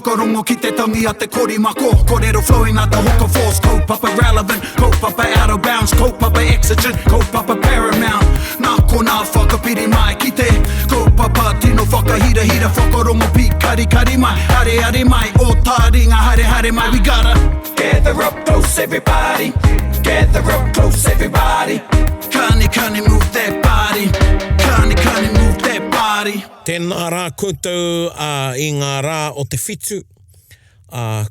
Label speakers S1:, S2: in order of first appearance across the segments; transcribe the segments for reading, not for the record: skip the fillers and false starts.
S1: whakarongo ki te tangi a te korimako. Kōrero flowing out the hook of force. Kaupapa relevant, kaupapa out of bounds, kaupapa exigent, kaupapa paramount. Nā kona whakapiri mai ki te kaupapa tino whakahira whakarongo pi kari mai. Hare mai, o Taringa hare mai. We gotta gather up close everybody. Gather up close everybody. Kani move that body. Kani move that body.
S2: Tēnā rā koutou i ngā rā o te whitu.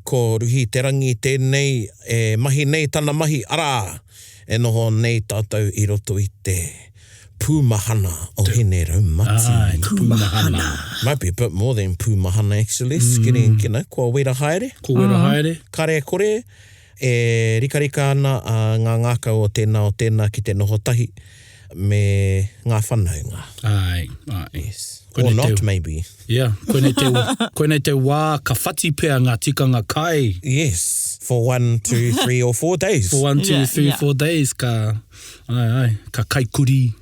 S2: Ko ruhi te rangi tēnei e mahi nei tana mahi ara. E noho nei tātou i roto i te pūmahana o hene raumati.
S3: Pūmahana.
S2: Might be a bit more than pūmahana actually. Getting, kua wera haere.
S3: Ko wera haere.
S2: Kare kore. E rika ana ngā ngākau o tēnā ki te noho tahi me ngā whanaunga.
S3: Ai.
S2: Yes. Or not, maybe.
S3: Yeah. Koe nei te wā ka whati pēr ngā tikanga kai.
S2: Yes. For 1, 2, 3 or 4 days.
S3: For 1, 2, 3, 4 days ka kai kuri.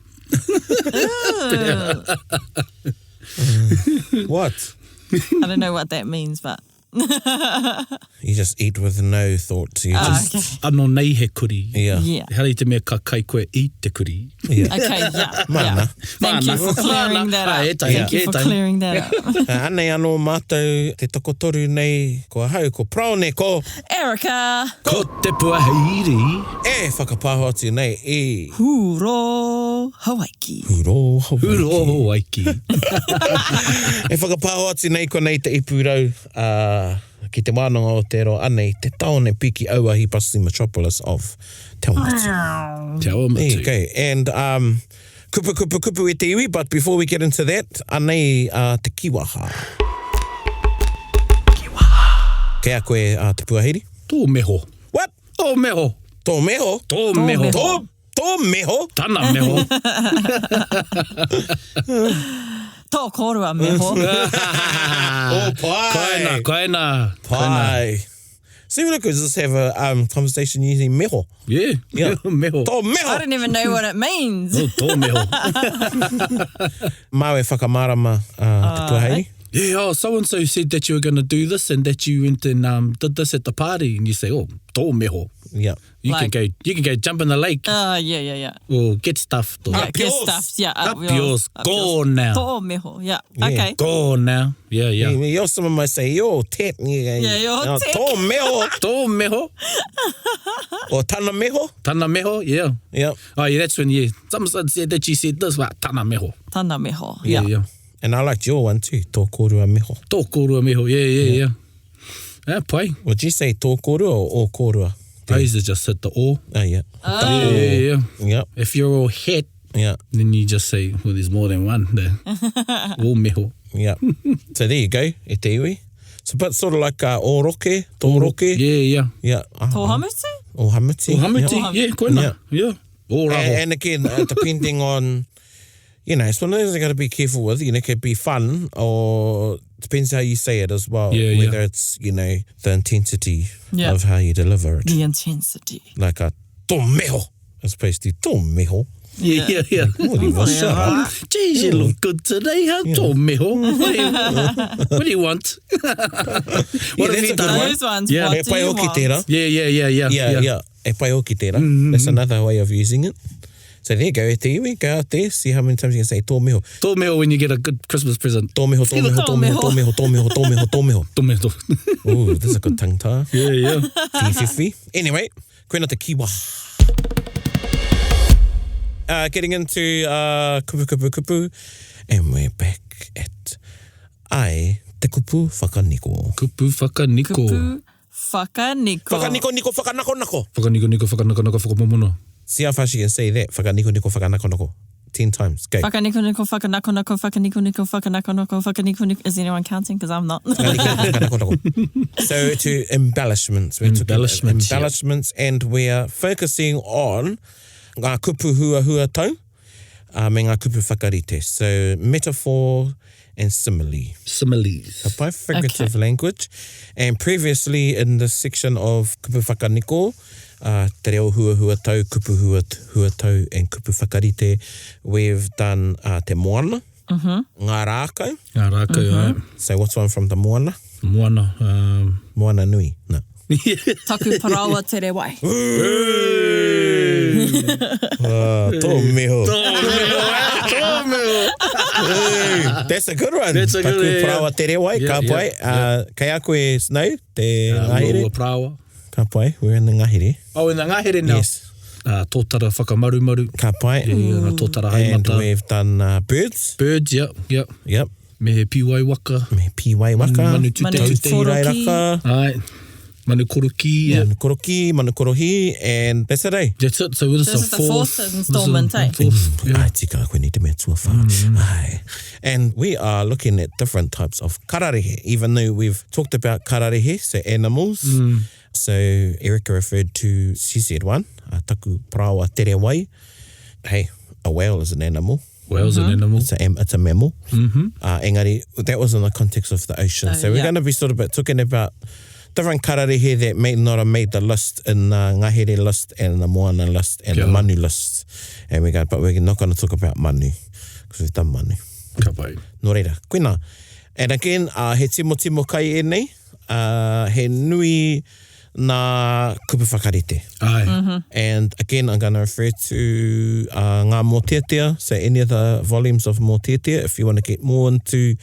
S2: What?
S4: I don't know what that means, but...
S2: You just eat with no thought. You just...
S3: Ano nei he kuri.
S2: Yeah.
S3: Hare te mea ka kai koe i te kuri.
S2: Yeah.
S4: Okay, yeah.
S2: Mana.
S4: Thank you for clearing that up. Thank you for clearing that up.
S2: Anei anō mātou te tokotoru nei, ko hau, ko praone, ko...
S4: Erica.
S3: Ko te puaheiri.
S2: E whakapāho atu nei, e...
S4: Huro Hawaiki.
S2: Huro
S3: Hawaiki.
S2: E whakapāho atu nei ko nei te ipurau, ki te wānanga o te roa anei, te taone piki auahi Bustling Metropolis of Te Awamutu.
S3: Te Awamutu.
S2: There you go. And kupu e te iwi, but before we get into that, anei te kiwaha. Kia koe te puahiri?
S3: Tō meho.
S2: What?
S3: Tō meho.
S2: Tō meho?
S3: Tō meho.
S2: Tō meho?
S3: Tana meho.
S4: Tō korua meho.
S2: Oh, pai.
S3: Koina.
S2: Pai. See, we could just have a conversation using meho.
S3: Yeah. Meho.
S2: Tō meho.
S4: I don't even know what it means.
S3: Tō meho.
S2: Mau e whakamarama te puahiri?
S3: Yeah, so-and-so said that you were going to do this and that you went and did this at the party. And you say, oh, tō meho.
S2: Yeah.
S3: You can go jump in the lake.
S4: Yeah.
S3: Or get stuff.
S4: Yeah, get stuff. Yeah,
S3: up yours. Go now.
S4: Tō meho. Yeah. Okay.
S3: Go now. Yeah.
S2: Yo, someone might say, yo, tet.
S4: Yeah, yo, tet.
S2: Tō meho.
S3: Tō meho.
S2: Or tana meho.
S3: Tana meho, yeah.
S2: Yeah.
S3: Oh, yeah, that's when, someone said that you said this, but tana meho.
S4: Tana meho.
S3: Yeah.
S2: And I liked your one too, tō korua meho.
S3: Tō korua meho, yeah. Yeah, pai.
S2: Would you say tō korua or o korua?
S3: I used to just hit the o.
S2: Oh, yeah.
S3: Yeah.
S2: Yep.
S3: If you're all het, then you just say, well, there's more than one there. O meho.
S2: Yeah. So there you go, e te iwi. It's a bit sort of like o roke, tō roke.
S3: Yeah.
S2: Yeah.
S4: Tō hamuti?
S2: O hamuti.
S3: O hamuti, yeah, koina. Yeah. O raho.
S2: And again, depending on... You know, it's one of those you got to be careful with. You know, it could be fun or depends how you say it as well.
S3: Yeah,
S2: whether it's, you know, the intensity of how you deliver it.
S4: The intensity.
S2: Like a tō meho as opposed to tō meho.
S3: Yeah.
S2: Shut up.
S3: Geez, you look good today, huh? Tō meho. What do you want?
S2: What have you done?
S4: Those ones,
S2: Yeah,
S4: what
S2: e
S4: do
S2: pai
S4: you
S2: hoki
S4: want?
S2: tērā.
S3: Yeah.
S2: E pai hoki tērā. That's another way of using it. So there you go, te iwi, go out there, see how many times you can say tō meho.
S3: Tō meho when you get a good Christmas present.
S2: Tō meho. Ooh, this is a good tongue tie.
S3: Yeah.
S2: Fifi. Anyway, koina te kiwa. Getting into kupu, and we're back at te Kupu Whakaniko.
S3: Kupu Whakaniko.
S4: Kupu Whakaniko.
S2: Whakaniko.
S3: Whakaniko, whakamomono.
S2: See how fast you can say that. Whakaniko. 10 times. Go.
S4: Whakaniko, whakanako. Is anyone counting? Because I'm not.
S2: So to embellishments. We're embellishments, and we're focusing on ngā kupu hua tau, me ngā kupu whakarite. So metaphor and simile.
S3: Similes.
S2: By figurative language. And previously in this section of Kupu Whakaniko, Te Reo hua tau, kupu hua tau, and kupu whakarite, we've done te moana, ngā rākau.
S3: Ngā rākau, right.
S2: So what's one from the moana?
S3: Moana.
S2: Moana nui. No.
S4: Taku parawa te rewai.
S2: Tō meho. That's a good one.
S3: That's a good one,
S2: Taku parawa te rewai, ka pai. Kei a koe Snow, te ngahere.
S3: Lua parawa.
S2: Ka pai, we're in the ngahere.
S3: Oh, in the ngahere now.
S2: Yes.
S3: Tōtara whakamarumaru.
S2: Ka pai.
S3: Tōtara
S2: And
S3: haimata.
S2: we've done birds.
S3: Birds, yep.
S2: Yep.
S3: Me he piwai waka.
S2: Me piwai waka.
S3: Manu tute.
S4: Manu
S2: Tau raka.
S3: Ai. Manu koroki. Yeah.
S2: Manu koroki, manu korohi, and that's it, eh?
S3: That's it. So this
S4: This is the fourth installment, eh?
S3: Fourth, yeah.
S2: Ai, tika koe ni te mea tuawha. Ai. And we are looking at different types of kararehe, even though we've talked about kararehe, so animals. So Erica referred to, she said one, taku parawa te rewai. Hey, a whale is an animal.
S3: Whale's an animal.
S2: It's a mammal. Engari, that was in the context of the ocean. So we're going to be sort of talking about different kararehe that may not have made the list in the ngahere list and the moana list and the manu list. And but we're not going to talk about manu because we've done manu.
S3: Ka pai.
S2: Nō reira, koina. And again, he timo kai e nei, he nui nā kupu whakarite.
S3: Ai.
S2: And again, I'm going to refer to ngā mōteatea, so any of the volumes of mōteatea, if you want to get more into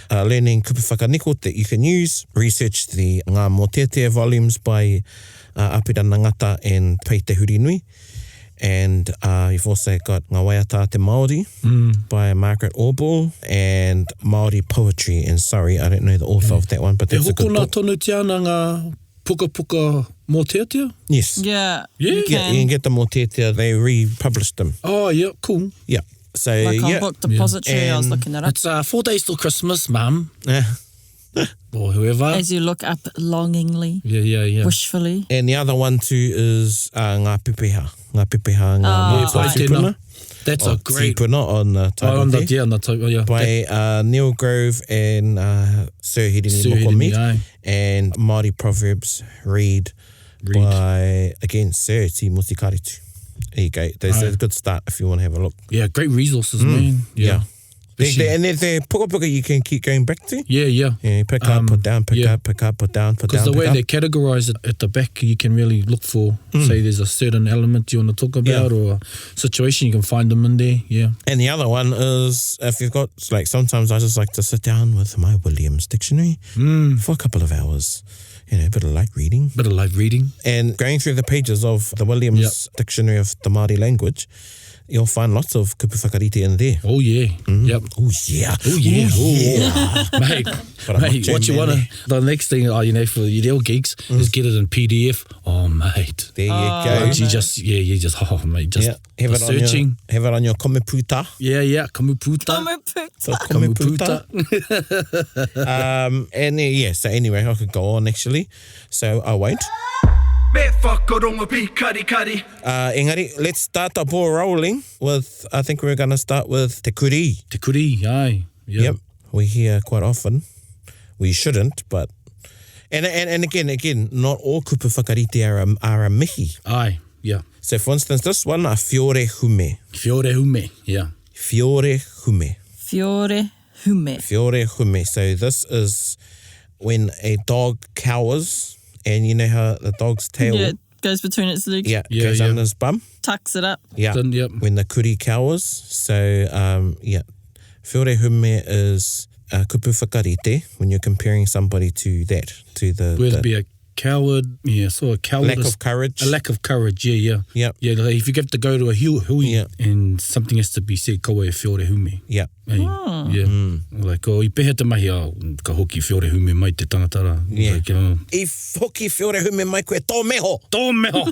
S2: learning Kupu Whakaniko that you can use, research the ngā mōteatea volumes by Apira Nangata and Pei Te Huri Nui. And you've also got Ngā Waiata Te Māori by Margaret Orball and Māori Poetry in Surrey. I don't know the author of that one, but that's a good book.
S3: E hoko nā tonu tiana ngā puka mōteatea?
S2: Yes.
S4: Yeah.
S2: You can get the mōteatea. They republished them.
S3: Oh, yeah, cool.
S2: Yeah. So,
S4: Like on Book Depository, I was looking it up.
S3: It's 4 days till Christmas, Mum. Or whoever.
S4: As you look up longingly,
S3: Yeah.
S4: wishfully.
S2: And the other one too is ngā pepeha. Ngā pepeha, ngā
S3: Tēnā. That's a great...
S2: Tipuna on the title
S3: on
S2: there.
S3: the
S2: By Neil Grove and Sir Hirini Mokomi. And Māori Proverbs read by, again, Sir Ti Mutikaritu. There you go. That's a good start if you want to have a look.
S3: Yeah, great resources, man. Yeah.
S2: And they're puka you can keep going back to.
S3: Yeah.
S2: Pick up, put down, pick up, put down, put down.
S3: Because the way they categorise it at the back, you can really look for, say there's a certain element you want to talk about or a situation, you can find them in there. Yeah.
S2: And the other one is, if you've got, like, sometimes I just like to sit down with my Williams dictionary for a couple of hours. You know, a bit of light reading. And going through the pages of the Williams Dictionary of the Māori language, you'll find lots of kupu whakarite in there.
S3: Oh, yeah. Yep.
S2: Oh, yeah.
S3: Oh, yeah. Mate, what you want to... The next thing, for your real geeks is get it in PDF. Oh, mate.
S2: There you go.
S3: You just
S2: have it
S3: searching.
S2: Have it on your komeputa.
S3: Yeah, komeputa.
S2: And so anyway, I could go on actually. So I won't. Engari, let's start the ball rolling with, I think we're going to start with te kuri.
S3: Te kuri, aye.
S2: Yep. We hear quite often. We shouldn't, but... And again, not all kupu whakarite are a mihi.
S3: Aye, yeah.
S2: So for instance, this one, a fiore hume.
S3: Fiore hume, yeah.
S2: Fiore hume.
S4: Fiore hume.
S2: Fiore hume. So this is when a dog cowers, and you know how the dog's tail
S4: goes between its legs.
S2: Goes under his bum.
S4: Tucks it up.
S2: When the kuri cowers. So, Fiore hume is kupu whakarite when you're comparing somebody to that, to the...
S3: Whether it be a coward, so a coward.
S2: Lack of courage.
S3: A lack of courage, yeah.
S2: Yep.
S3: Yeah, like if you have to go to a hui and something has to be said, koe e fiore hume.
S2: Yeah.
S3: Like, I pehe te mahi ka hoki fiore hume mai te tangatara.
S2: Yeah.
S3: Like,
S2: I hoki fiore hume mai koe tō meho.
S3: Tō meho.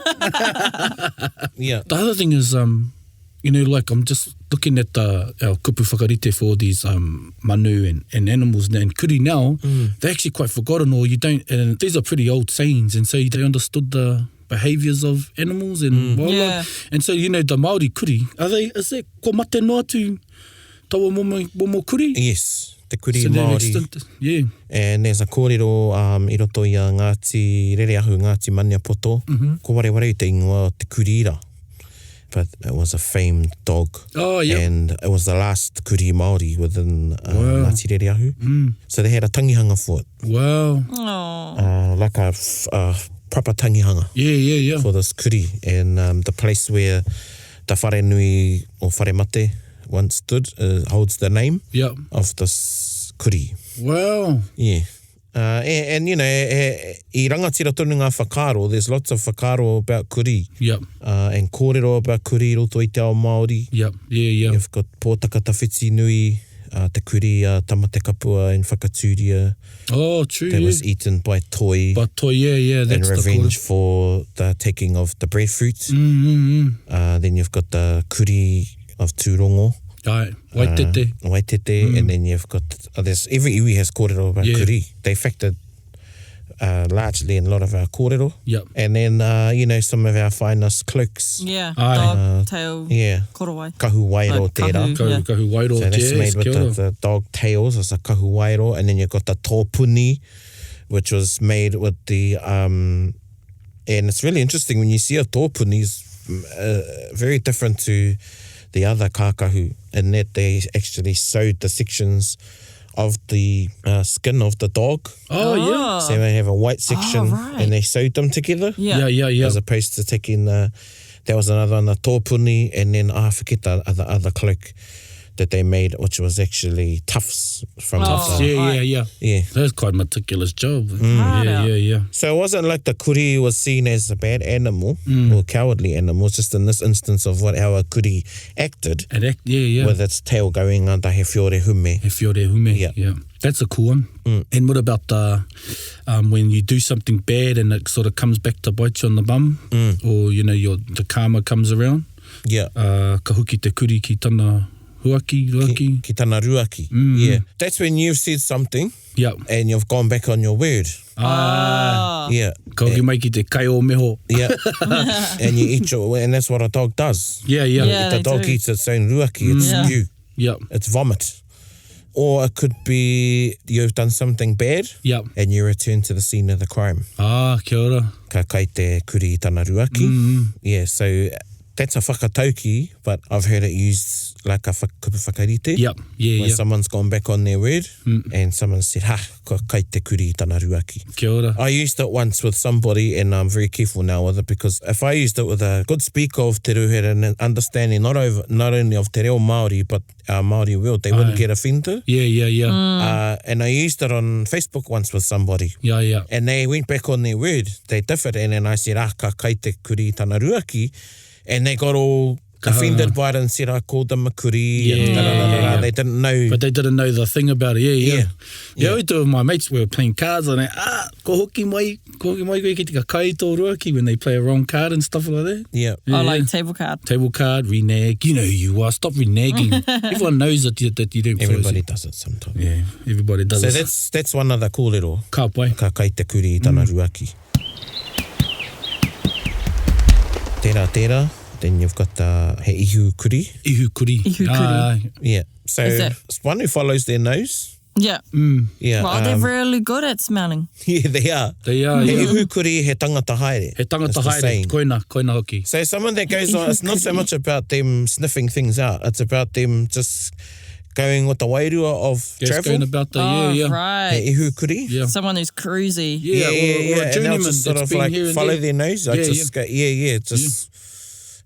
S2: Yeah.
S3: The other thing is, like I'm just looking at our kupu whakarite for these manu and animals and kuri now, they're actually quite forgotten or you don't, and these are pretty old sayings and so they understood the behaviours of animals and wildlife.
S4: Yeah.
S3: And so, the Māori kuri, is that ko mate noa tu taua momo kuri?
S2: Yes, the kuri
S3: so
S2: Māori.
S3: Yeah.
S2: And there's a kōrero I roto i a Ngāti Rereahu, Ngāti Mania Poto. Ko wareware te ingoa o te kurira. but it was a famed dog.
S3: Oh, yeah.
S2: And it was the last kuri Māori within Ngāti Rereahu. So they had a tangihanga for it.
S3: Wow.
S4: Oh.
S2: Like a proper tangihanga
S3: Yeah.
S2: for this kuri. And the place where the whare nui or whare mate once stood holds the name of this kuri.
S3: Wow.
S2: Yeah. And you know, I rangatira tonu ngā whakaro, there's lots of whakaro about kuri. And kōrero about kuri roto i te ao Māori. You've got pōtaka tawhiti nui, te kuri tamate kapua in Whakatūria.
S3: Oh, true,
S2: That was eaten by Toi.
S3: But Toi, yeah, that's
S2: in revenge for the taking of the breadfruit. Then you've got the kuri of Tūrongo.
S3: Waitete.
S2: Waitete, and then you've got, there's, every iwi has kōrero about kuri. They factored largely in a lot of our kōrero. And then, you know, some of our finest cloaks.
S4: Dog tail. Korowai.
S2: Kahu wairo tērā.
S3: Kahu wairo,
S2: so that's made with the dog tails, it's a kahu wairo. And then you've got the tōpuni, which was made with the, and it's really interesting when you see a tōpuni, it's very different to the other kākahu, in that they actually sewed the sections of the skin of the dog. So they have a white section and they sewed them together. As opposed to taking that was another one, the tōpuni, and then I forget the other cloak that they made, which was actually tufts from
S3: Yeah. That's quite a meticulous job. So
S2: it wasn't like the kuri was seen as a bad animal or cowardly animal, just in this instance of what our kuri acted with its tail going under he whiore hume.
S3: That's a cool one. And what about when you do something bad and it sort of comes back to bite you on the bum, or you know the karma comes around? Ka huki te kuri ki tana ruaki.
S2: Ki tana ruaki. That's when you've said something and you've gone back on your word.
S3: Kauki mai ki te kai o meho.
S2: And you eat and that's what a dog does. If the dog eats its own ruaki, it's spew. It's vomit. Or it could be you've done something bad and you return to the scene of the crime.
S3: Kia ora.
S2: Ka kai te kuri i tana ruaki. So that's a whakatauki, but I've heard it used like a kupu whakarite. When someone's gone back on their word and someone said, ka kai te kuri i tana ruaki.
S3: Kia ora.
S2: I used it once with somebody and I'm very careful now with it, because if I used it with a good speaker of te reuhere and an understanding not only of te reo Māori, but our Māori world, they wouldn't get offended. And I used it on Facebook once with somebody. And they went back on their word. They differed, and then I said, ka kai te kuri i tana ruaki. And they got all offended by it and said I called them a kuri and They didn't know.
S3: But they didn't know the thing about it. We do with my mates, we were playing cards and ko hoki mai koe ki te kai tō ruaki when they play a wrong card and stuff like that.
S4: Like table card.
S3: Table card, reneg. You know who you are. Stop reneging. Everyone knows that you don't.
S2: Everybody does it sometimes.
S3: Everybody does it.
S2: So that's one of the kōrero.
S3: Ka pai.
S2: Ka kai te kuri i tana ruaki. Tērā. Then you've got the he ihu kuri.
S3: Ihu kuri.
S2: So it's one who follows their nose.
S4: Well, they're really good at smelling.
S2: They are. He ihu kuri he tangata haere.
S3: He tangata haere. Koina hoki.
S2: So someone that goes on, it's not so much about them sniffing things out. It's about them just going with the wairua of travel.
S3: Going about the,
S4: right.
S2: He ihu kuri.
S4: Someone who's cruisy.
S3: Or a journeyman
S2: and they'll just sort of like follow their nose. Go, just he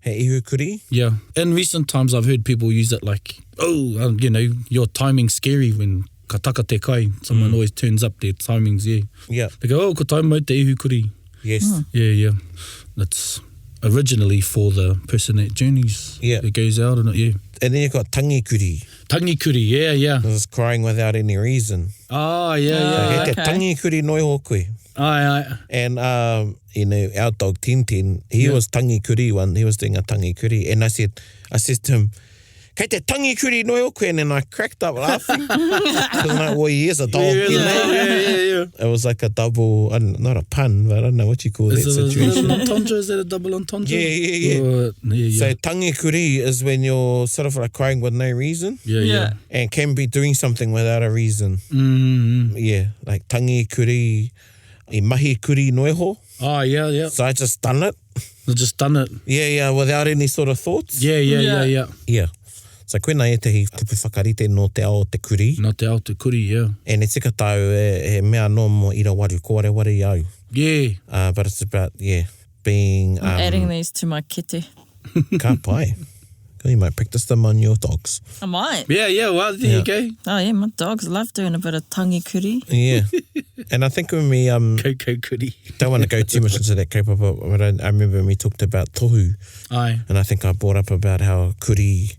S2: ihu kuri.
S3: In recent times, I've heard people use it like, you know, your timing's scary when ka taka te kai. Someone always turns up, their timing's They go, ko taimai mai te ihu kuri.
S2: Yes.
S3: That's originally for the person that journeys. That goes out and
S2: And then you've got tangi kuri.
S3: Tangi kuri, This
S2: is crying without any reason.
S3: So
S2: he te tangi kuri noi ho koe. And, you know, our dog Tintin, he was tangi kuri one. He was doing a tangi kuri. And I said to him, kei te tangi kuri noi o koe. And then I cracked up laughing. Because I'm like, well, he is a dog, you know. It was like a double, not a pun, but I don't know what you call that situation.
S3: Is that a double entendre?
S2: So tangi kuri is when you're sort of like crying with no reason. And can be doing something without a reason. Like tangi kuri, I mahi kuri noiho.
S3: Oh, yeah.
S2: So I just done it.
S3: I've just done it.
S2: Yeah, without any sort of thoughts.
S3: Yeah.
S2: Yeah. So koina e tehi kupu whakarite no te ao te kuri.
S3: No te ao te kuri, yeah.
S2: E ne tika tau e mea no mo ira waru, kore wari au.
S3: Yeah.
S2: But it's about, being...
S4: I'm adding these to my kete.
S2: Ka pai. You might practice them on your dogs.
S4: I might.
S3: Yeah, well, there you go.
S4: Oh, yeah, my dogs love doing a bit of tangi kuri.
S2: Yeah. And I think when we...
S3: Koko kuri.
S2: don't want to go too much into that kaupapa, but I remember when we talked about tohu.
S3: Aye.
S2: And I think I brought up about how kuri...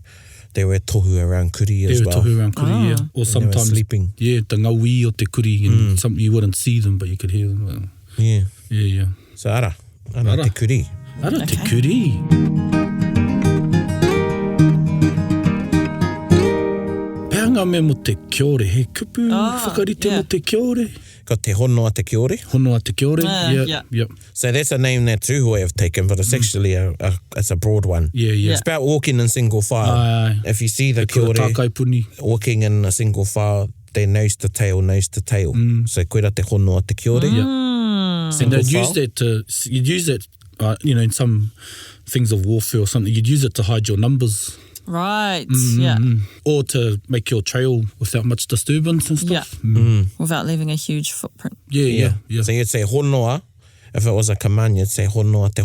S2: There were tohu around kuri as well.
S3: There were tohu around kuri, yeah. Or sometimes...
S2: They were sleeping.
S3: Yeah, the ngawi o te kuri, and some, you wouldn't see them, but you could hear them. Yeah.
S2: So ara te kuri.
S3: Ara te kuri. Peanga me mo te kiore, he kupu whakarite mo te kiore.
S2: Ko te honua te kiore.
S3: Honua te kiore, yeah.
S2: So that's a name that Tūhoe have taken, but it's actually it's a broad one.
S3: Yeah.
S2: It's about walking in single file.
S3: Aye.
S2: If you see the
S3: Kura
S2: kiore
S3: tākai puni.
S2: walking in a single file, they're nose to tail. So koera te honua te kiore.
S3: And
S2: Single
S3: they'd
S2: file.
S3: use that you'd use it, in some things of warfare or something, you'd use it to hide your numbers.
S4: Right, yeah.
S3: Or to make your trail without much disturbance and stuff.
S4: Yeah. Without leaving a huge footprint.
S3: Yeah.
S2: So you'd say honua. If it was a command, you'd say honua te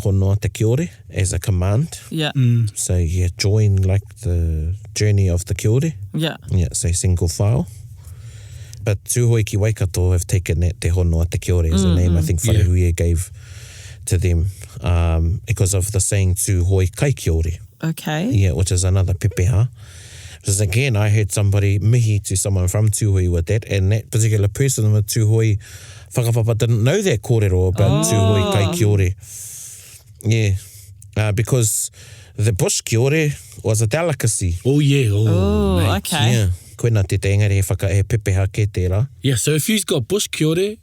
S2: kiore as a command.
S4: Yeah.
S2: So join like the journey of the kiore.
S4: Yeah.
S2: Yeah, so single file. But Tūhoe ki Waikato have taken that te honua te kiore as a name. I think Wharehuia gave to them because of the saying Tūhoe kai kiore.
S4: Okay.
S2: Yeah, which is another pepeha. Because again, I heard somebody mihi to someone from Tūhoe with that, and that particular person with Tūhoe whakapapa didn't know that kōrero about Tūhoe kai kiore. Yeah, because the bush kiore was a delicacy.
S3: Oh, yeah.
S4: Oh,
S3: mate.
S4: okay.
S2: Yeah, koina te engari he pepeha ke tērā.
S3: Yeah, so if you've got bush kiore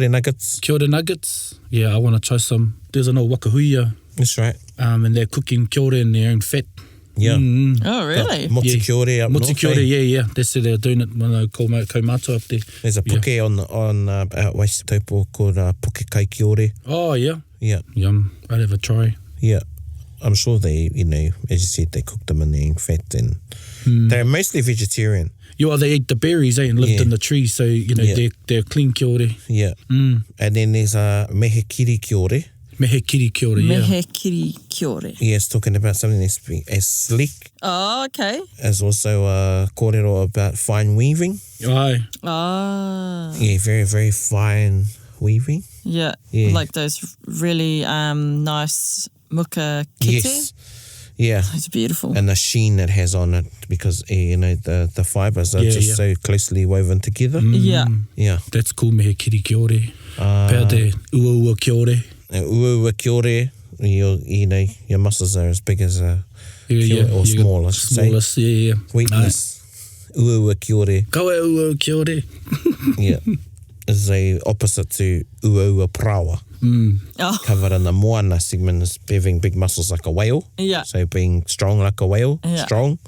S2: Nuggets.
S3: yeah, I want to try some. There's an old wakahuia,
S2: That's right.
S3: and they're cooking kiore in their own fat.
S2: Yeah.
S4: Oh, really?
S2: Motu kiore up north.
S3: Motu kiore, yeah. That's it, they're doing it when they call Kaumata up there.
S2: There's a poke on out west Taupo called poke kai kiore.
S3: Oh, yeah.
S2: Yeah.
S3: Yum. I'd have a try.
S2: Yeah. I'm sure they, as you said, they cook them in their own fat, and they're mostly vegetarian.
S3: Yeah, well, they eat the berries, and lived in the trees, so, they're clean kiore.
S2: Yeah. And then there's a mehekiri kiore.
S3: Mehekiri kiore, yeah.
S4: Mehekiri kiore.
S2: Yes, talking about something that's as sleek
S4: Oh, okay.
S2: as also a kōrero about fine weaving.
S3: Aye.
S4: Ah.
S2: Yeah, very, very fine weaving.
S4: Yeah.
S2: Yeah.
S4: Like those really nice muka kite.
S2: Yes. Yeah.
S4: It's beautiful.
S2: And the sheen it has on it because, the fibres are just so closely woven together.
S4: Yeah.
S2: Yeah.
S3: That's cool, mehekiri kiore. Pea te ua kiore.
S2: Ua kiore, your muscles are as big as a kiore, or small, I should say.
S3: Smallest, yeah.
S2: Weakness. Ua kiore.
S3: Kaua ua kiore.
S2: Yeah. Is a opposite to ua prawa.
S4: Oh.
S2: Covered in the moana segment is having big muscles like a whale.
S4: Yeah.
S2: So being strong like a whale, strong,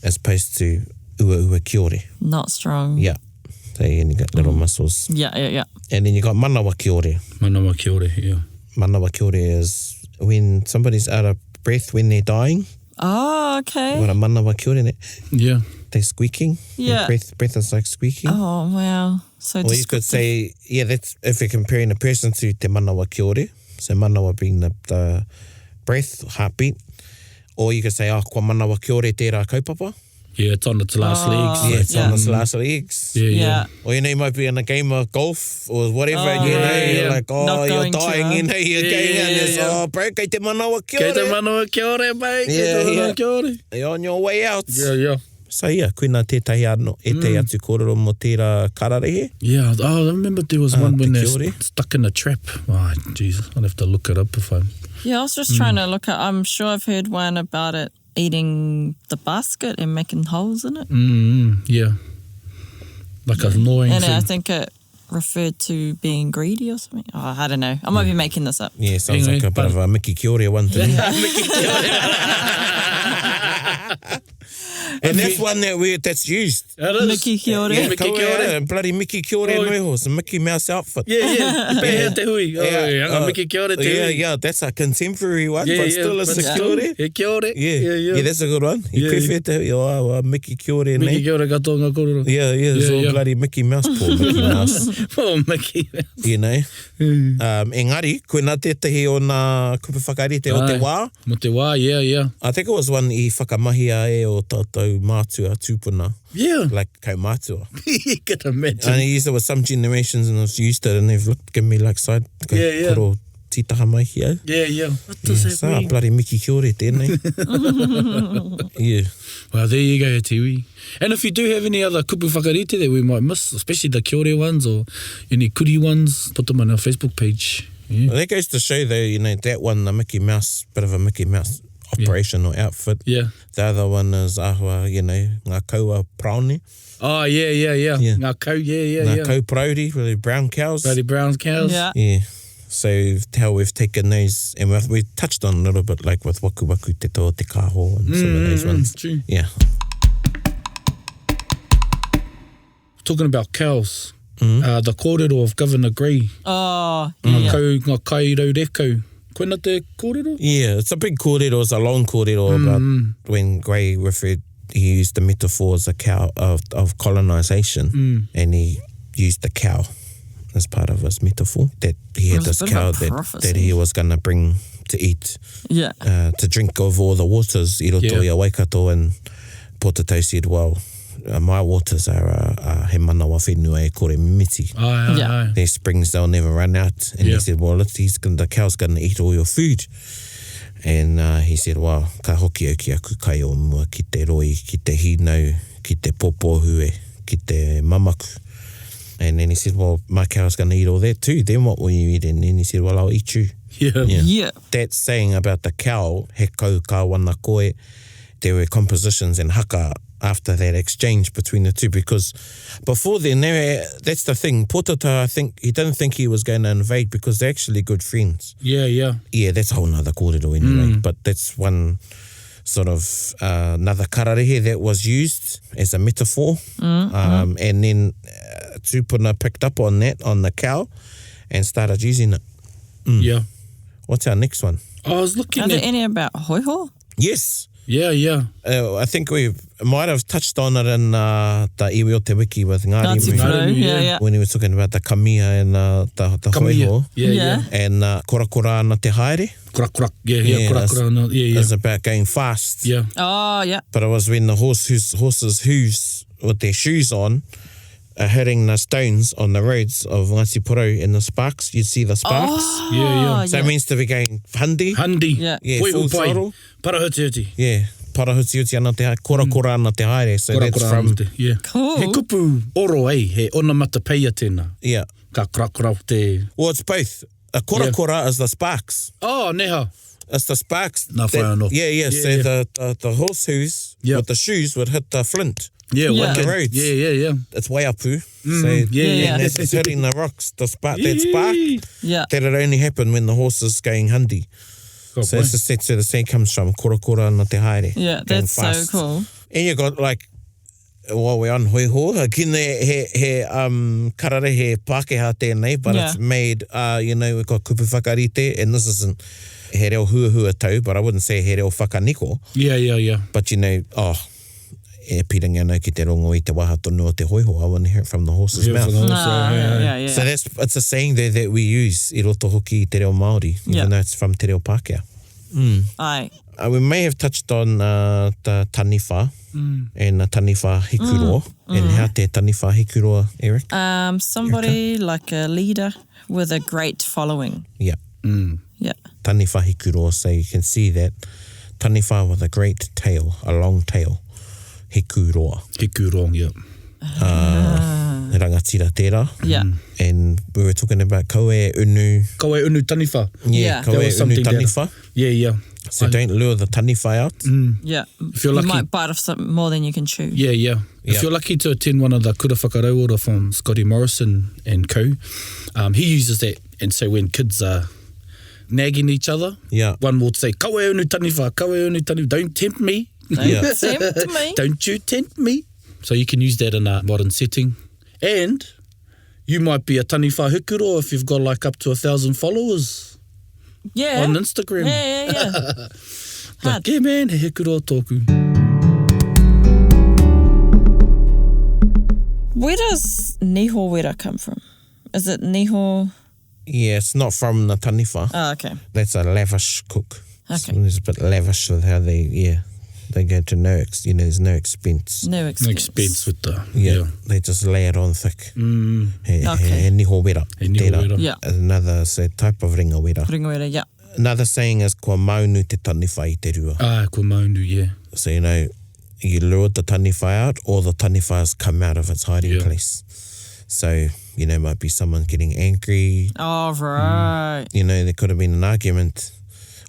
S2: as opposed to ua kiore.
S4: Not strong.
S2: Yeah. So you got little muscles.
S4: Yeah.
S2: And then you got manawa kiore.
S3: Manawa kiore, yeah.
S2: Manawa kiore is when somebody's out of breath when they're dying.
S4: Oh, okay.
S2: What a manawa kiore.
S3: Yeah.
S2: They're squeaking.
S4: Yeah.
S2: Their breath is like squeaking.
S4: Oh, wow. So
S2: Or you could say, that's if you're comparing a person to te manawa kiore. So manawa being the breath, heartbeat. Or you could say, kua manawa kiore tērā kaupapa.
S3: Yeah, it's on its last legs.
S2: Yeah, it's on its last legs.
S3: Yeah.
S2: Or, you might be in a game of golf or whatever, you're like,
S4: Not
S2: you're
S4: going
S2: dying,
S4: to,
S2: you're going and it's, bro, kei te manawa kiore.
S3: Kei te manawa kiore, mate. Kei te manawa kiore.
S2: You're on your way out.
S3: Yeah.
S2: So, koina tētahi anō, e te atu kōrero mo tērā kararehe.
S3: Yeah, I remember there was one when they're
S2: kiore.
S3: stuck in a trap. Oh, Jesus, I'll have to look it up if I'm...
S4: Yeah, I was just trying to look at, I'm sure I've heard one about it eating the basket and making holes in it.
S3: Yeah. Like a gnawing
S4: And
S3: thing.
S4: I think it referred to being greedy or something. Oh, I don't know. I might be making this up.
S2: Yeah, sounds
S3: Anyway,
S2: like a bit of a Mickey Kiore one thing. And that's one that's used.
S4: Miki kia ora.
S2: Yeah,
S3: Miki kia ora.
S2: Bloody Mickey kia ora noiho. It's a Mickey Mouse outfit.
S3: Yeah. Pehea te hui.
S2: Yeah,
S3: Miki kia ora te hui.
S2: Yeah, that's a contemporary one, but still a security.
S3: Kia ora.
S2: Yeah, that's a good one. You prefer to Mickey kia ora
S3: Miki
S2: nei.
S3: kia ora katoa ngā kororo.
S2: Yeah, it's all bloody Mickey Mouse, poor Mickey Mouse.
S3: Oh, Mickey Mouse.
S2: You know. Engari, koe nā tētahi o nā kupu whakarite o te wā.
S3: Mo te wā, yeah.
S2: I think it was one I whakamahia e o tātou mātua tūpuna.
S3: Yeah.
S2: Like kau mātua.
S3: You can imagine.
S2: And I used it with some generations and I've used it and they've given me like side.
S3: Yeah.
S2: Koro titaha mai hia.
S3: Yeah. What does that
S2: Sa
S3: mean?
S2: bloody Miki kia ora tēnei. Yeah.
S3: Well, there you go, te hui. And if you do have any other kupu whakarite that we might miss, especially the kia ora ones or any kuri ones, put them on our Facebook page. Yeah.
S2: Well, that goes to show though, you know, that one, the Mickey Mouse, bit of a Mickey Mouse operation or outfit.
S3: Yeah.
S2: The other one is ahua, you know, ngā kaua praone.
S3: Oh, yeah. Ngā kau, yeah.
S2: Ngā kau prauri, really brown cows.
S3: Bloody brown cows.
S4: Yeah.
S2: So how we've taken those, and we touched on a little bit like with waku waku te toa te kaho and some of those ones.
S3: True.
S2: Yeah.
S3: Talking about cows, the kōrero of Governor Grey.
S4: Oh,
S3: Ngā kairau rekau. Koina te kōrero?
S2: Yeah, it's a big kōrero, it's a long kōrero about when Gray he used the metaphor as a cow of colonization, and he used the cow as part of his metaphor, that he had this cow that he was going to bring to eat, to drink of all the waters, i roto i a Waikato, and Potatau said, well, my waters are he manawa whenua e kore mimiti.
S3: Aye.
S2: Their springs, they'll never run out. And he said, well, the cow's going to eat all your food. And he said, well, ka hoki au ki aku kai o mua ki te roi, ki te hinau, ki te popohue, ki te mamaku. And then he said, well, my cow's going to eat all that too. Then what will you eat? And then he said, well, I'll eat you.
S4: Yeah.
S2: That saying about the cow, he kau ka wana koe, there were compositions and haka after that exchange between the two, because before then, that's the thing. Potata, I think, he didn't think he was going to invade because they're actually good friends.
S3: Yeah.
S2: Yeah, that's a whole nother kōrero anyway, but that's one sort of another kararehe that was used as a metaphor. And then tūpuna picked up on that, on the cow, and started using it.
S3: Yeah.
S2: What's our next one?
S3: I was looking
S4: Are there any about hoiho?
S2: Yes.
S3: Yeah.
S2: I think we might have touched on it in the iwi o te wiki with Ngāri
S4: Ngāti Puru, yeah.
S2: when he was talking about the kamia and the hoiho.
S3: Yeah.
S2: And korakora ana te haere.
S3: Korak. Yeah. Korakora. Yeah.
S2: It's about going fast.
S3: Yeah.
S4: Oh, yeah.
S2: But it was when the horses hooves with their shoes on are hitting the stones on the roads of Ngāti Puru and the sparks. You'd see the sparks.
S4: Oh,
S3: Yeah.
S2: So it means to be going handi.
S3: Yeah.
S2: Full throttle.
S3: Parahuti.
S2: Yeah. Parahuti ana te haere. Korakora ana te haere. So that's from...
S3: Yeah.
S4: Cool.
S3: He kupu oro he onamata peia tēnā.
S2: Yeah.
S3: Ka korakora te...
S2: Well, it's both. A korakora is the sparks.
S3: Oh, neha.
S2: It's the sparks.
S3: Nā whai anō.
S2: Yeah. So the horse hooves with the shoes would hit the flint.
S3: Yeah.
S2: The roads.
S3: Yeah.
S2: It's way apu.
S3: Yeah.
S2: And as it's hitting the rocks, that spark,
S4: Yeah.
S2: that it only happened when the horse is going handi. So it's the saying comes from korakora ana te haere.
S4: Yeah, that's so cool.
S2: And you got like, while we're on hoiho, kine he kararehe Pākehā tēnei, but it's made, we've got kupu whakarite, and this isn't he reo hua tau, but I wouldn't say he reo whakaniko.
S3: Yeah.
S2: But e piringa nau ki te rongo I te waha tonu o te hoiho. I want to hear it from the horse's mouth.
S4: Yeah.
S2: So it's a saying there that we use I roto hoki I te reo Māori, even though it's from te reo Pākehā.
S4: Aye.
S2: We may have touched on the taniwha and the taniwha hikuroa. And how te taniwha hikuroa, Eric?
S4: Somebody like a leader with a great following.
S2: Yeah.
S4: Yeah.
S2: Taniwha hikuroa, so you can see that taniwha with a great tail, a long tail. Hikuroa.
S3: Yeah.
S2: Rangatira tērā.
S4: Yeah.
S2: And we were talking about kaue unu.
S3: Kaue unu taniwha.
S4: Yeah.
S2: Kaue unu taniwha.
S3: Yeah.
S2: So don't lure the taniwha out.
S4: Yeah.
S3: If you're lucky,
S4: you might bite off some more than you can chew.
S3: Yeah. If you're lucky to attend one of the kura whakarauora from Scotty Morrison and co, he uses that. And so when kids are nagging each other, one will say, kaue unu taniwha, don't tempt me.
S4: Don't tempt me.
S3: Don't you tempt me. So you can use that in a modern setting. And you might be a taniwha hukuro if you've got like up to 1,000 followers
S4: Yeah.
S3: on Instagram.
S4: Yeah.
S3: Like, yeah, man, he hukuro tōku.
S4: Where does niho wera come from? Is it niho?
S2: Yeah, it's not from the taniwha.
S4: Oh, okay.
S2: That's a lavish cook.
S4: Okay.
S2: So it's a bit lavish with how they go to there's no expense.
S4: No
S3: No
S4: expense.
S3: expense with the...
S2: Yeah, they just lay it on thick.
S4: Okay.
S2: He niho wera.
S3: He niho
S2: Tērā.
S3: wera.
S4: Yeah.
S2: Another type of ringa wera.
S4: Ringa wera, yeah.
S2: Another saying is kua maunu te taniwha I te rua.
S3: Ah, ko maunu, yeah.
S2: So, you lure the taniwha out or the taniwha has come out of its hiding place. So, might be someone getting angry.
S4: Oh, right.
S2: There could have been an argument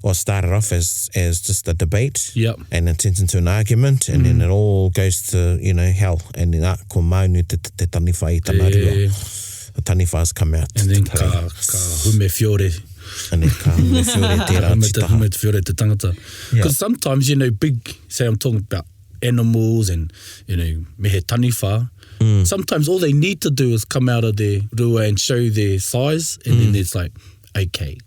S2: or started off as just a debate.
S3: Yep.
S2: And it turns into an argument and then it all goes to, hell. And then ko maunu te taniwha I tamarua.
S3: Yeah.
S2: The taniwha has come out.
S3: And then
S2: to play.
S3: ka hume whiore.
S2: And then ka hume whiore tērā
S3: Hume
S2: titaha.
S3: whiore te tangata. Because sometimes, say I'm talking about animals and, mehe taniwha, sometimes all they need to do is come out of their rua and show their size and then it's like, okay.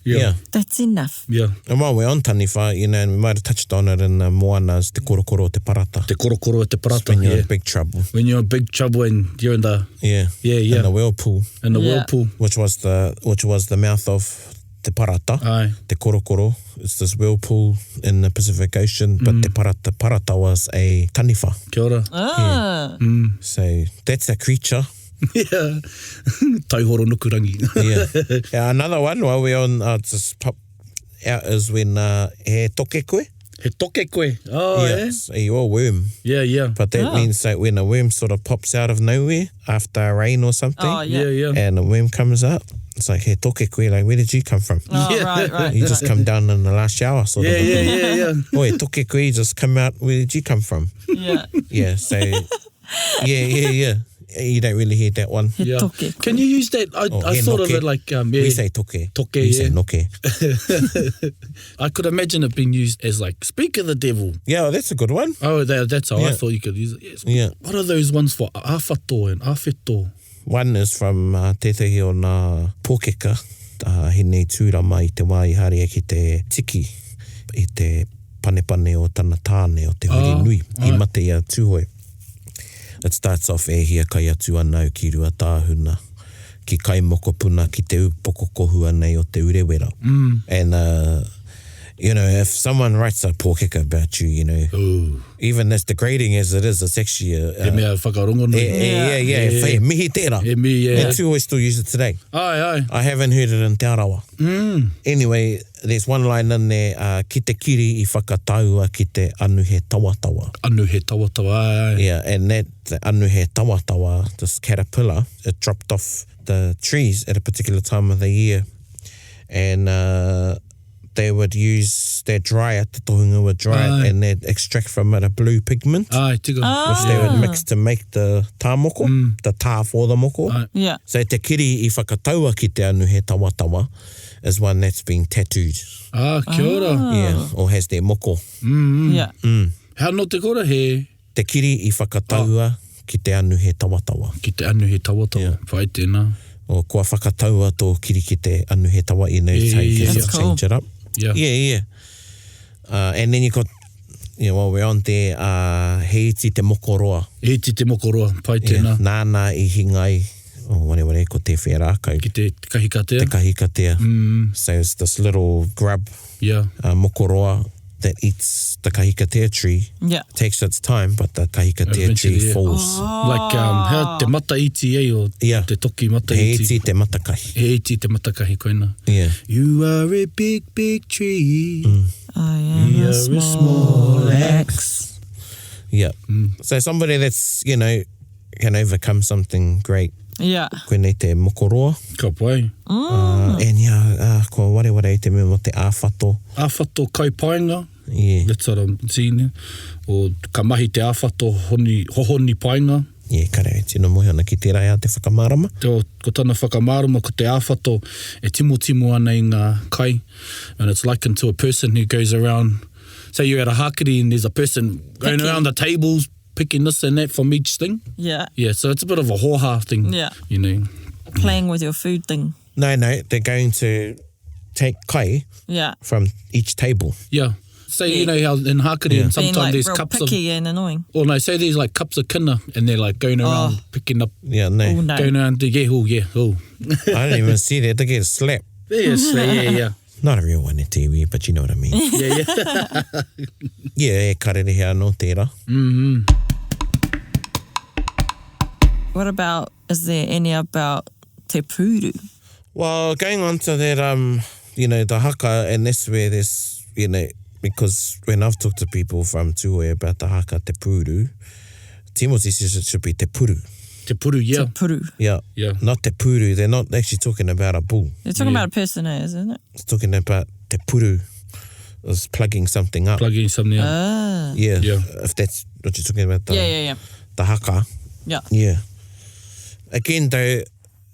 S2: Yeah.
S4: That's enough.
S3: Yeah.
S2: And while we're on taniwha, and we might have touched on it in moana's te korokoro o te parata.
S3: Te korokoro te parata.
S2: When you're
S3: yeah.
S2: in big trouble.
S3: When you're in big trouble and you're in the...
S2: Yeah.
S3: Yeah.
S2: In the whirlpool.
S3: In the
S4: Yeah.
S3: whirlpool.
S2: Which was the mouth of te parata.
S3: Aye.
S2: Te korokoro. It's this whirlpool in the Pacific Ocean, but te parata was a taniwha.
S3: Kia ora.
S4: Ah.
S2: So that's a creature.
S3: Yeah. Taihoro nukurangi.
S2: Yeah. Another one while we're on, just pop out is when he toke koe.
S3: He toke koe. Oh, yeah.
S2: So you're a worm.
S3: Yeah.
S2: But that means that when a worm sort of pops out of nowhere after a rain or something,
S4: Oh, yeah.
S3: Yeah.
S2: and a worm comes up, it's like, he toke koe, like, where did you come from?
S4: Oh,
S3: Yeah.
S4: right.
S2: You just come down in the last shower, sort of.
S3: Yeah.
S2: Oi, toke koe, you just come out, where did you come from?
S4: Yeah.
S2: Yeah, so, yeah. You don't really hear that one.
S4: He
S3: Yeah.
S4: toke.
S3: Can you use that? I
S2: he
S3: thought of
S2: noke.
S3: it like...
S2: We say toke.
S3: Toke,
S2: We say
S3: yeah.
S2: noke.
S3: I could imagine it being used as like, speak of the devil.
S2: Yeah, well, that's a good one.
S3: Oh, that's how I
S2: Yeah.
S3: thought you could use it. Yes.
S2: Yeah.
S3: What are those ones for awhato and awheto?
S2: One is from tētahi o nā pōkeka, hinei tūrama I te wā I haria ki te tiki, I te panepane o tana tāne o te huri nui, I mate ia tūhoi. It starts off hia kai atu anau ki rua tāhuna, ki kai moko puna ki te upoko kohua nei o te urewera. And, if someone writes a pōkeka about you,
S3: Ooh.
S2: even as degrading as it is, it's actually
S3: He mea whakarongo nui.
S2: yeah. Whai, mihi tērā.
S3: He me, yeah.
S2: And tūhoi still use it today.
S3: Aye.
S2: I haven't heard it in Te Arawa. Anyway, there's one line in there, ki te kiri I whakataua ki te anu he tawatawa.
S3: Anu he tawatawa, aye.
S2: Yeah, and that the anu he tawatawa, this caterpillar, it dropped off the trees at a particular time of the year. And they would use their dryer, te tohunga would dry it, and they'd extract from it a blue pigment,
S3: Aye, tika.
S2: which they would mix to make the tā moko, the tā for the moko.
S3: Aye.
S4: Yeah.
S2: So te kiri I whakataua ki te anu he tawatawa is one that's been tattooed.
S3: Ah, kia ora.
S2: Yeah, or has their moko.
S4: Yeah.
S3: How no te kora he
S2: Te kiri I whakataua ki te anu he tawatawa.
S3: ki te anu he tawatawa.
S2: Yeah.
S3: Whai tēnā.
S2: O kua whakataua tō kiri ki te anu he tawa I know how you can
S4: That's cool.
S2: change it up.
S3: Yeah.
S2: Yeah. And then you got, while we're on there, he iti te mokoroa.
S3: E ti te mokoroa. Whai
S2: Yeah.
S3: tēnā.
S2: Nāna I hingai, whatever, ko te wherākau.
S3: Ki te kahikatea.
S2: Te kahikatea. So it's this little grub,
S3: Yeah.
S2: mokoroa, that eats the kahikatea tree.
S4: Yeah.
S2: Takes its time, but the kahikatea
S3: Eventually,
S2: tree
S3: yeah.
S2: falls.
S3: Like, how te mata iti o
S2: Yeah.
S3: te toki mata
S2: He
S3: iti.
S2: iti te matakahi.
S3: He iti te matakahi koina.
S2: Yeah.
S3: You are a big, big tree.
S4: I am
S3: You're
S4: a small axe.
S2: Yeah. So somebody that's, can overcome something great.
S4: Yeah.
S2: Koenei te mokoroa.
S3: Ka pai.
S2: And ko wareware I te mea mo te āwhato.
S3: Āwhato kai painga.
S2: Yeah.
S3: That's what I'm seeing. O ka mahi te āwhato hohoni painga.
S2: Yeah, kare, tino mohi ana ki te rai a te whakamārama.
S3: Ko tana whakamārama, ko te āwhato e timo ana I ngā kai. And it's likened to a person who goes around say you're at a hakari and there's a person going
S4: Picking.
S3: around the tables, picking this and that from each thing.
S4: Yeah.
S3: Yeah, so it's a bit of a hoha thing.
S4: Yeah.
S3: You know.
S4: Playing with your food thing.
S2: No, they're going to take kai
S4: Yeah.
S2: from each table.
S3: Yeah. Say,
S4: Yeah.
S3: you know how in hakari
S2: Yeah.
S3: and
S4: Being
S3: sometimes
S4: like
S3: there's
S4: real
S3: cups of...
S4: picky and annoying.
S3: Or no, say there's like cups of kina and they're like going around picking up,
S2: Yeah, no.
S4: Oh, no.
S3: going around to, oh.
S2: I don't even see that. They get slapped.
S3: Yes, yeah.
S2: Not a real one in TV, but you know what I mean.
S3: Yeah.
S2: Yeah, kararehe anō tērā.
S4: What about, is there any about te puru?
S2: Well, going on to that, you know, the haka, and that's where there's, you know, because when I've talked to people from Tuhoe about the haka te puru, Timothy says it should be te puru.
S3: Te puru, yeah.
S4: Te puru.
S2: Yeah.
S3: Yeah.
S2: Not te puru. They're not actually talking about a bull.
S4: They're talking about a person, isn't it?
S2: It's talking about te puru. It's plugging something up.
S3: Plugging something out.
S4: Ah.
S2: Yeah.
S3: Yeah.
S2: If that's what you're talking about. The,
S4: Yeah.
S2: The haka.
S4: Yeah.
S2: Yeah. Again, though,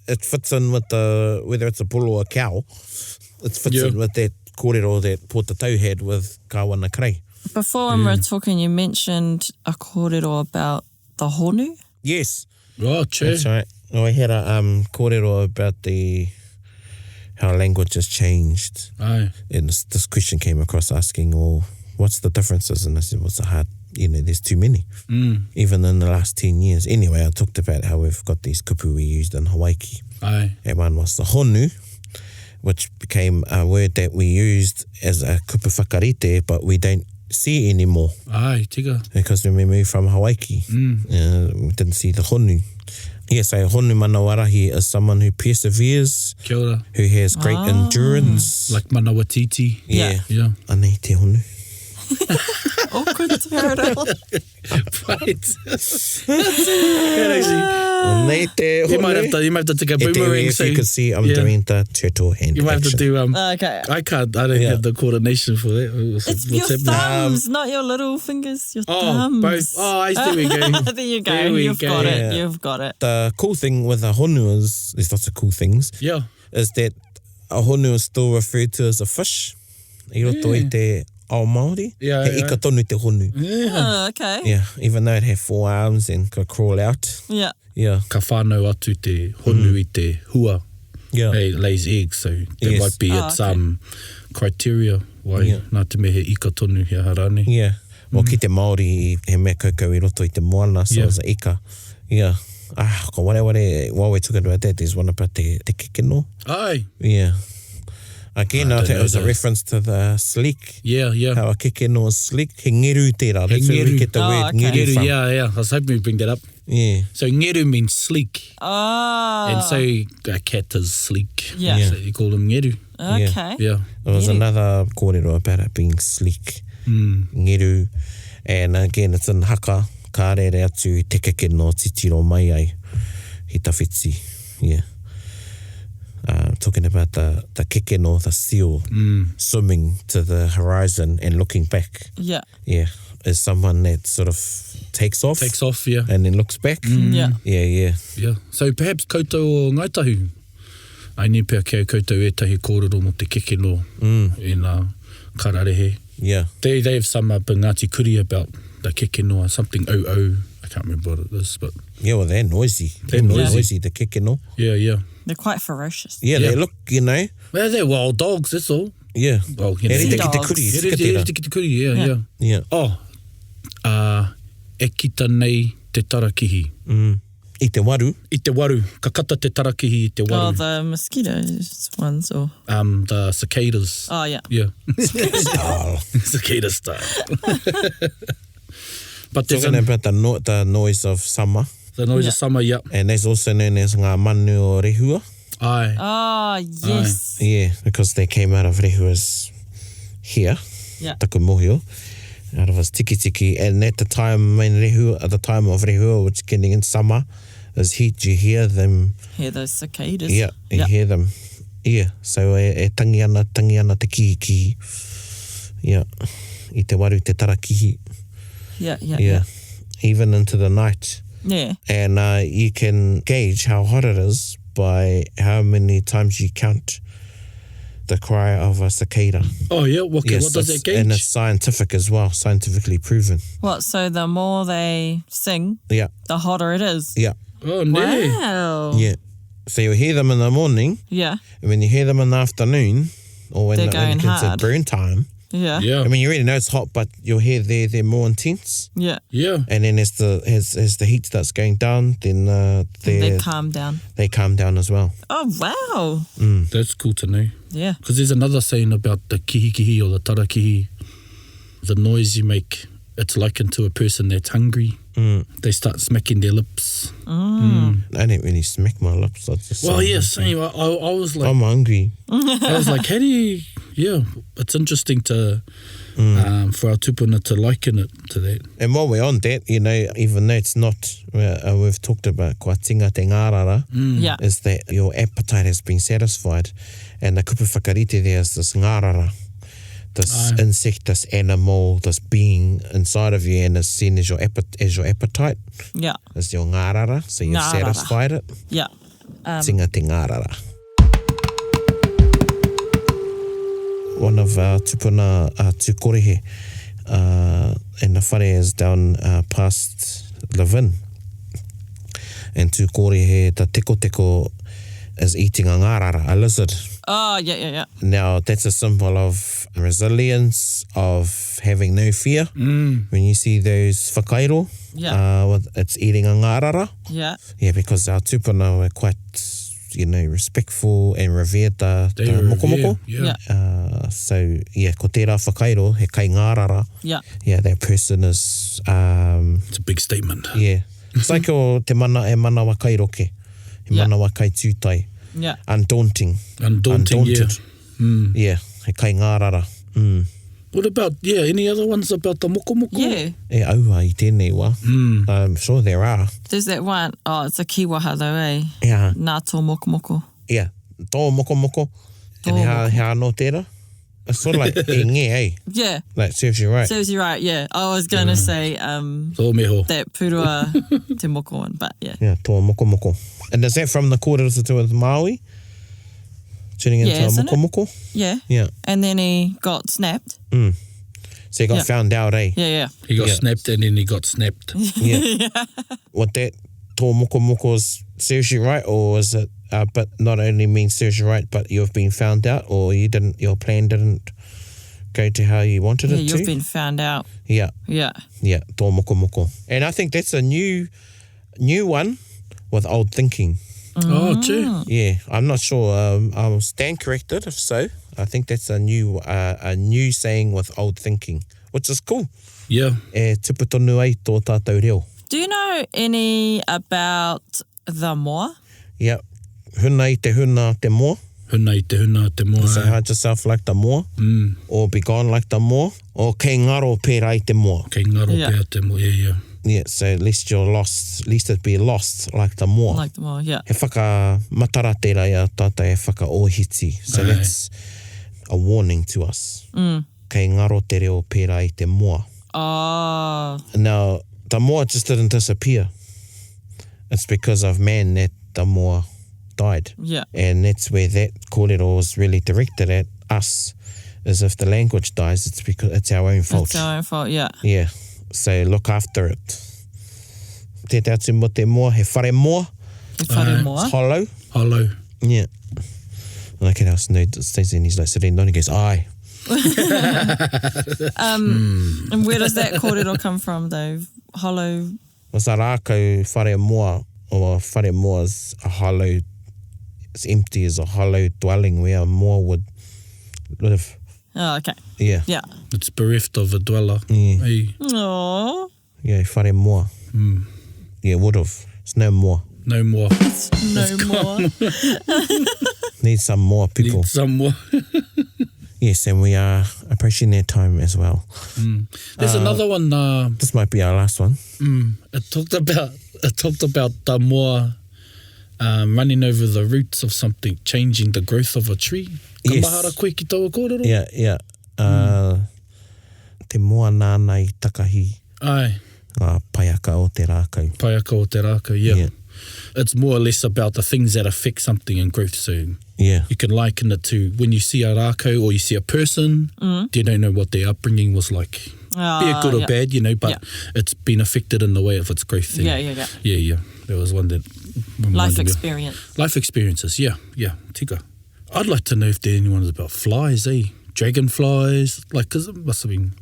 S2: it fits in with the, whether it's a bull or a cow, it fits in with that kōrero that Pōtatau had with Kawana Krei.
S4: Before when we were talking, you mentioned a kōrero about the honu.
S2: Yes.
S3: Oh, true.
S2: That's right. I had a kōrero about how language has changed.
S3: Aye.
S2: And this question came across asking, well, what's the differences? And I said, what's the hard? You know, there's too many. Even in the last 10 years. Anyway, I talked about how we've got these kupu we used in Hawaii.
S3: Aye.
S2: And one was the honu, which became a word that we used as a kupu whakarite, but we don't see anymore.
S3: Aye, tika.
S2: Because when we moved from Hawaii, we didn't see the honu. Yes, a honu manawarahi is someone who perseveres,
S3: Kia ora.
S2: who has great endurance.
S3: Like manawatiti.
S2: Yeah.
S3: Yeah.
S2: Anei te honu.
S4: Awkward turtle.
S3: Right.
S2: Anei te honu.
S3: You might have to take a boomerang.
S2: If you can see, I'm doing the turtle hand
S3: You might have to
S2: action.
S3: do...
S4: Okay.
S3: I don't have the coordination for that.
S4: It's your thumbs, not your little fingers. Your thumbs.
S3: Both. Oh, I see where we go.
S4: There you go.
S3: There we
S4: You've
S3: go.
S4: got
S2: Yeah.
S4: it. You've got it.
S2: The cool thing with a honu is, there's lots of cool things,
S3: Yeah.
S2: is that a honu is still referred to as a fish. I roto i te ao Māori.
S3: Yeah,
S2: He
S3: yeah.
S2: ika tonu te honu.
S4: Oh, okay.
S2: Yeah, even though it had 4 arms and could crawl out.
S4: Yeah.
S2: Yeah,
S3: Ka whānau atu te honu i te hua.
S2: yeah.
S3: It lays eggs, so that
S2: Yes.
S3: might be its criteria why nā te mehe ika tonu he harane.
S2: Yeah. Well, ki te Māori, he mea kaukau I roto I te moana, so it's a ika. Yeah. Ko ware, while we're talking about that, there's one about te kikino.
S3: Ai.
S2: Yeah. Again, I
S3: don't
S2: think it
S3: know
S2: was a
S3: that.
S2: reference to the sleek.
S3: Yeah.
S2: How a kikino is sleek. He ngeru tērā. That's where we
S3: ngeru.
S2: get the word
S4: okay.
S2: ngeru
S3: Ngeru,
S2: from.
S3: yeah. I was hoping you'd bring that up.
S2: Yeah.
S3: So ngeru means sleek.
S4: Oh.
S3: And so a cat is sleek.
S4: Yeah.
S3: So you call them ngeru.
S4: Okay.
S3: Yeah.
S2: There was
S4: Ngeru.
S2: another kōrero about it being sleek. Ngeru. And again, it's in haka. Ka rere atu te kikino titiro mai ai. He tawhiti. Yeah. Talking about the kikino, the seal, swimming to the horizon and looking back.
S4: Yeah.
S2: Yeah. Is someone that sort of takes off.
S3: Takes off, yeah.
S2: And then looks back.
S4: Yeah.
S2: Yeah.
S3: Yeah. So perhaps koutou o ngaitahu. Ai ni pia kei koutou etahi kōrero mo te kikino in Kararehe.
S2: Yeah.
S3: They have some Ngāti Kuri about the kikino or something o. I can't remember what it is, but
S2: Yeah, well, they're noisy.
S3: They're noisy.
S2: The kikino.
S3: yeah.
S4: They're quite ferocious.
S2: Yeah,
S3: Yeah.
S2: they look, you know.
S3: Well, they're wild dogs, that's all.
S2: Yeah.
S3: Well, you know.
S2: He te
S4: dogs.
S2: kuri,
S3: Here
S2: tika
S3: it
S2: tērā.
S3: is, te kuri, yeah.
S2: Yeah.
S3: Oh, e kita nei te tarakihi.
S2: I te waru.
S3: I te waru, ka kata te tarakihi I te
S4: Oh,
S3: waru.
S4: the mosquitoes ones or...
S3: The cicadas.
S4: Oh, yeah.
S3: Yeah.
S2: Oh.
S3: Cicada style. But there's
S2: Talking about the noise of summer.
S3: the noise
S4: Yeah.
S3: of summer, yeah.
S2: And that's also known as ngā manu o rehua.
S3: Aye.
S4: Oh, yes.
S2: Yeah, because they came out of rehua's here.
S4: Yeah.
S2: Taku mohio. Out of his tiki. And at the time of rehua, which getting in summer, is heat, you hear them.
S4: Hear those cicadas.
S2: Yeah, you hear them. Yeah, so e tangi ana te kihi. Yeah, I te waru te tarakihi.
S4: Yeah.
S2: Even into the night.
S4: Yeah.
S2: And you can gauge how hot it is by how many times you count the cry of a cicada.
S3: Oh, yeah? Okay,
S2: Yes,
S3: what does that gauge?
S2: And it's scientific as well, scientifically proven.
S4: What, so the more they sing,
S2: Yeah,
S4: the hotter it is?
S2: yeah,
S3: Oh, nee.
S4: Wow.
S2: yeah. So you hear them in the morning,
S4: Yeah.
S2: and when you hear them in the afternoon, or when
S4: They're
S2: when
S4: going
S2: it gets at
S4: hard.
S2: burn time,
S4: Yeah.
S3: Yeah.
S2: I mean, you already know it's hot, but you'll hear they're more intense.
S4: Yeah.
S3: Yeah.
S2: And then as the heat starts going down, then
S4: They calm down.
S2: they calm down as well.
S4: Oh, wow.
S3: That's cool to know.
S4: Yeah.
S3: Because there's another saying about the kihikihi or the tarakihi. The noise you make, it's likened to a person that's hungry. They start smacking their lips.
S2: I don't really smack my lips. I just
S3: Well,
S2: say,
S3: yeah, same. I was like,
S2: I'm hungry.
S3: I was like, how do you... Yeah, it's interesting to for our tupuna to liken it to that.
S2: And while we're on that, you know, even though it's not, we've talked about kua tinga te ngārara,
S4: Yeah.
S2: is that your appetite has been satisfied. And the kupu whakarite there is this ngārara, this insect, this animal, this being inside of you, and is seen as your appetite,
S4: Yeah.
S2: as your ngārara, so you've
S4: Ngārara.
S2: satisfied it.
S4: Yeah.
S2: Tinga te ngārara. One of our tupuna tūkorehe and the whare is down past Levin. And tūkorehe, the teko is eating a ngārara, a lizard.
S4: Oh, yeah.
S2: Now, that's a symbol of resilience, of having no fear. When you see those whakairo, it's eating a ngārara.
S4: Yeah.
S2: Yeah, because our tupuna were quite, you know, respectful and revered the mokomoko.
S3: Yeah.
S2: So, yeah, ko tērā whakairo, he kai ngārara.
S4: Yeah.
S2: Yeah, that person is,
S3: It's a big statement.
S2: yeah. It's like o te mana e mana wa kai roke. He mana wa kai tūtai.
S4: Yeah.
S2: Undaunting.
S3: Undaunted.
S2: Yeah, he kai ngārara.
S3: What about, any other ones about the mokomoko?
S4: Yeah.
S2: E aua I tēnei wā. I'm sure there are.
S4: There's that one. Oh, it's a kiwaha though, eh?
S2: Yeah,
S4: Nā tō mokomoko.
S2: yeah. Tō mokomoko. And he anō tērā. It's sort of like e nge, eh?
S4: Yeah.
S2: Like, serves you right.
S4: Serves you right, yeah. I was going to say
S3: Tō meho.
S4: that purua te moko one, but yeah.
S2: Yeah, tō mokomoko. And is that from the kōrero to do with Maui? Turning into a
S4: isn't it?
S2: mokomoko?
S4: Yeah.
S2: Yeah.
S4: And then he got snapped.
S2: So he got found out, eh?
S4: Yeah.
S3: He got snapped and then he got snapped.
S2: Yeah. What that tō mokomoko serves you right, or is it, but not only means serves you right, but you've been found out, or your plan didn't go to how you wanted
S4: Yeah,
S2: it to?
S4: you've been found out.
S2: Yeah,
S4: Yeah.
S2: tō mokomoko. And I think that's a new one with old thinking.
S3: Oh, true.
S2: Yeah, I'm not sure. I'll stand corrected if so. I think that's a new saying with old thinking, which is cool.
S3: Yeah.
S2: E tupu tonu ai tō tātou reo.
S4: Do you know any about the moa?
S2: Yeah, huna i te huna te moa.
S3: Huna i te huna te moa.
S2: So hide yourself like the moa, or be gone like the moa, or kei ngaro pērā i te moa.
S3: Kei ngaro pēr te moa, yeah.
S2: Yeah, so at least you're lost, at least it'd be lost like the moa.
S4: Like the moa, yeah.
S2: He whaka matara tērā ia tātai e whaka ohiti. So that's a warning to us. Kei ngaro te reo pērā i te moa.
S4: Oh,
S2: Now, the moa just didn't disappear. It's because of man that the moa died.
S4: yeah.
S2: And that's where that kōrero was really directed at us, is if the language dies, it's because it's our own fault.
S4: It's our own fault, yeah.
S2: Yeah, so look after it. Te tautu mo te moa, he whare moa,
S4: Te whare moa.
S2: it's hollow.
S3: Hollow.
S2: Yeah. And I can ask no, stays in, he's like sitting down, he goes, aye.
S4: And where does that kōrero come from though? Hollow.
S2: Was a rākau whare moa, or whare moa is a hollow, it's empty as a hollow dwelling where a moa would live.
S4: Oh, okay.
S2: Yeah.
S4: Yeah.
S3: It's bereft of a dweller.
S2: Yeah.
S3: Hey,
S4: Oh,
S2: Yeah, whare moa. Yeah, would have. It's no more.
S3: no more.
S4: no more.
S2: Need some more people.
S3: Need some more.
S2: Yes, and we are approaching their time as well.
S3: There's another one.
S2: This might be our last one.
S3: It talked about the moa running over the roots of something, changing the growth of a tree. Ka
S2: Yes.
S3: mahara koe ki taua kōrero?
S2: Yeah. Te moa nāna i takahi,
S3: Ai,
S2: ngā paiaka o te rākau.
S3: paiaka o te rākau, yeah.
S2: Yeah.
S3: It's more or less about the things that affect something in growth. So
S2: Yeah.
S3: You can liken it to when you see a rākau or you see a person, you don't know what their upbringing was like. Be it good or bad, you know, but it's been affected in the way of its growth. Yeah. There was one that
S4: Life experience.
S3: Life experiences, yeah, tika. I'd like to know if there anyone's about flies, dragonflies, like, because it must have been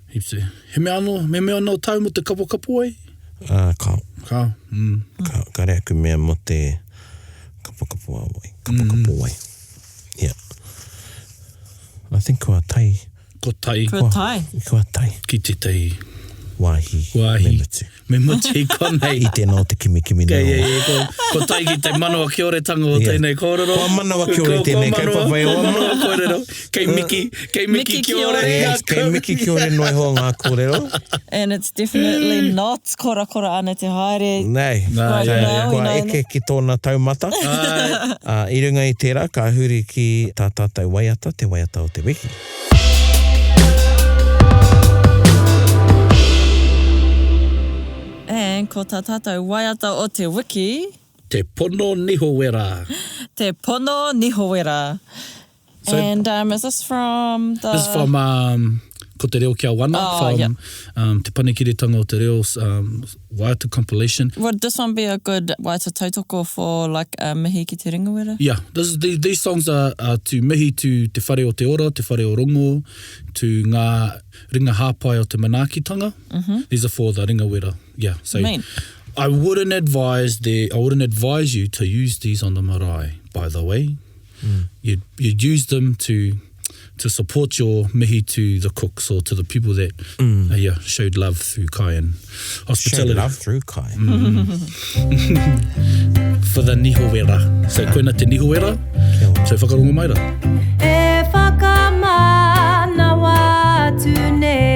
S3: heaps of... He mea anō tau mo te kapo ai?
S2: Kao. Ka rea ku mea mo te kapo ai. Yeah. I think kua tai.
S3: Ko tai.
S4: Kua tai.
S2: Kua tai.
S3: Ki te tai.
S2: Wāhi. Me mutu.
S3: Konei.
S2: I tēnā o te kimi nao.
S3: Ko tai ki te manawa ki ore tanga o tēnei kōrero.
S2: Kua manawa ki ore tēnei kaupawai o.
S3: Kua manawa kōrero. Kei Miki ki ore.
S2: Yes, kei Miki ki ore noi ho ngā kōrero.
S4: And it's definitely not kora ana te haere.
S2: Nei. Kua eke ki tōna taumata. I runga i tērā, ka huri ki tā tātou waiata, te waiata o te wehi.
S4: And ko tā tātou waiata o te wiki.
S3: Te pono nihowera.
S4: Te pono nihowera.
S3: So,
S4: and is this from the...
S3: This is from Ko Te Reo Kia Wana, from Te Panekiretanga o Te Reo's waiata compilation.
S4: Would this one be a good waiata tautoko for like mihi ki te ringawera?
S3: Yeah, these songs are to mihi to te whare o te ora, te whare o rongo, to ngā ringa hāpai o te manaakitanga. These are for the ringawera. Yeah, so I wouldn't advise you to use these on the marae, by the way. You'd use them to support your mihi to the cooks or to the people that showed love through kai and hospitality.
S2: Showed love through kai.
S3: For the nihowera. So koina te nihowera. So whakarongo mai ra.
S5: E whakamana watu nei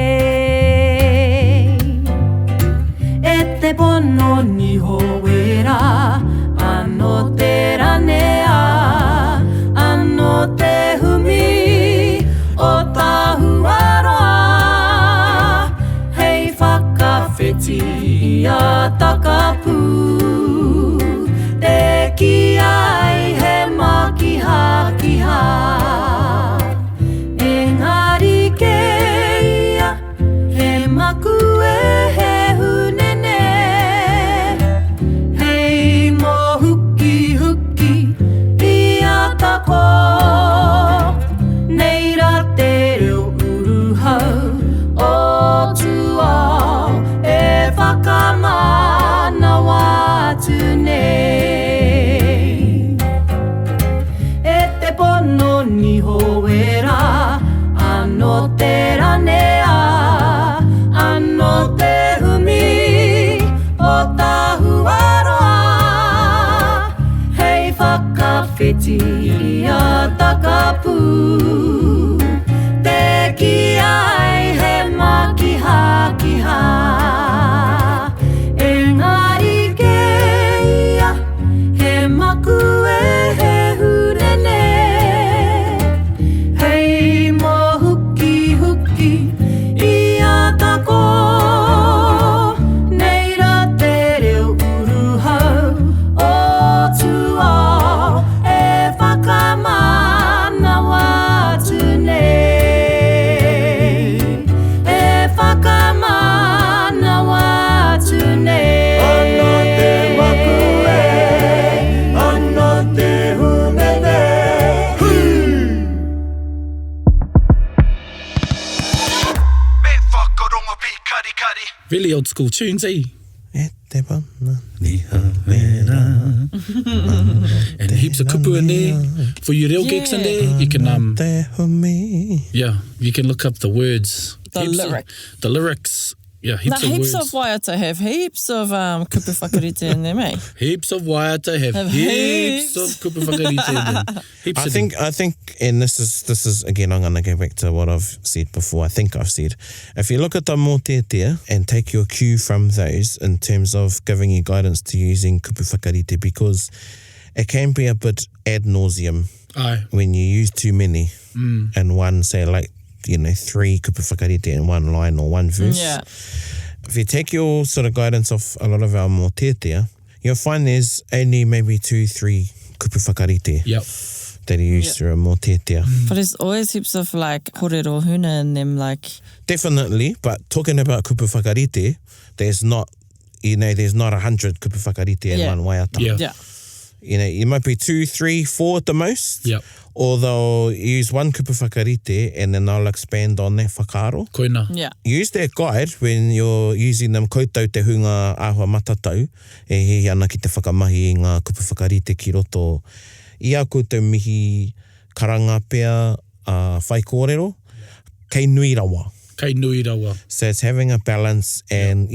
S5: E te pono nihowera Ano te ranea Ano te humi O tahu aroa Hei whakawheti ia takapu Te ki ai he makiha Engari ke ia he maku e he hunene Hei mo huki ia tako Nei ra te reo uruhau o tua E whakamana watu nei E te pono nihowera Ano te ranea Ano te humi O tahu aroa Hei whakawheti ia takapu Te ki ai he makiha Engari ke ia he maku e he hurene Hei mo huki ia tako Nei ra te reo uruhau o tua E whakamana watu nei E whakamana watu nei Ano te maku e, ano te hunene
S1: Me whakarongo pi kari.
S3: Really old school tunes, eh?
S2: E te pana
S3: Nihowera. And heaps of kupu in there. For your real gigs in there, you can
S2: te humi.
S3: you can look up the words.
S4: The
S3: lyrics. Yeah, heaps
S4: The
S3: of
S4: heaps
S3: words.
S4: of waiata have heaps of kupu whakarite in them, eh?
S3: Heaps of waiata have heaps of kupu whakarite in them. Heaps of them.
S2: I think, and this is again, I'm going to go back to what I've said before. I think I've said, if you look at the mōtetea and take your cue from those in terms of giving you guidance to using kupu whakarite, because it can be a bit ad nauseum
S3: Aye.
S2: when you use too many in one, say like, 3 kupu whakarite in one line or one verse.
S4: Yeah.
S2: If you take your sort of guidance off a lot of our mōtetea, you'll find there's only maybe 2-3 kupu whakarite.
S3: Yep.
S2: That he used to mō tētea.
S4: But there's always heaps of like kōrero huna in them, like...
S2: Definitely, but talking about kupu whakarite, there's not 100 kupu whakarite in one waiata.
S3: Yeah.
S2: It might be 2, 3, 4 at the most.
S3: Yep.
S2: Or they'll use one kupu whakarite and then they'll expand on that whakaaro.
S3: Koina.
S4: Yeah.
S2: Use that guide when you're using them koutou te hunga āhua matatau e hehi ana ki te whakamahi i ngā kupu whakarite ki roto i a koutou mihi karanga pea whai kōrero, kei nui rawa.
S3: Kei nui rawa.
S2: So it's having a balance and,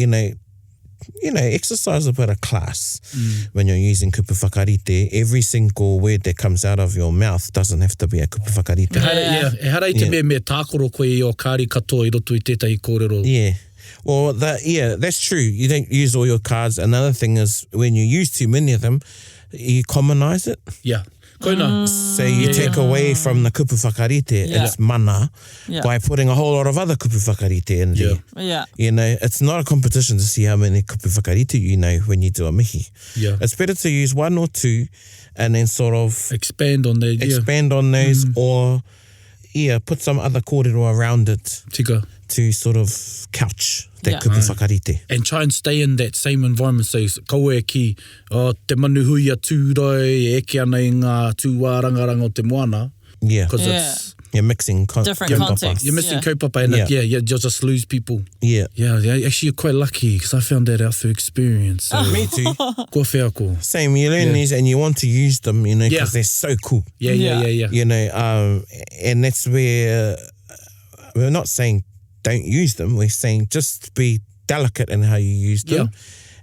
S2: exercise a bit of class when you're using kupu whakarite. Every single word that comes out of your mouth doesn't have to be a kupu whakarite.
S3: E hara i te me tākoro koe i o kāri katoa i roto i tētahi kōrero.
S2: Yeah. Well, that's true. You don't use all your cards. Another thing is when you use too many of them, you commonize it.
S3: Yeah. Koina.
S2: So you take away from the kupu whakarite, its mana, by putting a whole lot of other kupu whakarite in there.
S4: Yeah.
S2: It's not a competition to see how many kupu whakarite you know when you do a mihi.
S3: Yeah.
S2: It's better to use one or two and then sort of
S3: expand on those,
S2: or put some other kōrero around it.
S3: Tika.
S2: To sort of couch that kupu whakarite.
S3: And try and stay in that same environment. So, kaue ki, te manuhuia tūrai, e eke ana i ngā tūwā rangaranga o te moana.
S2: Yeah.
S3: Because it's...
S2: You're mixing
S4: different contexts.
S3: You're missing kaupapa and you'll just lose people.
S2: Yeah.
S3: Yeah, actually you're quite lucky because I found that out through experience. So.
S2: Me too.
S3: Kua whea ko.
S2: Same, you learn these and you want to use them, because they're so cool.
S3: Yeah.
S2: And that's where we're not saying don't use them, we're saying just be delicate in how you use them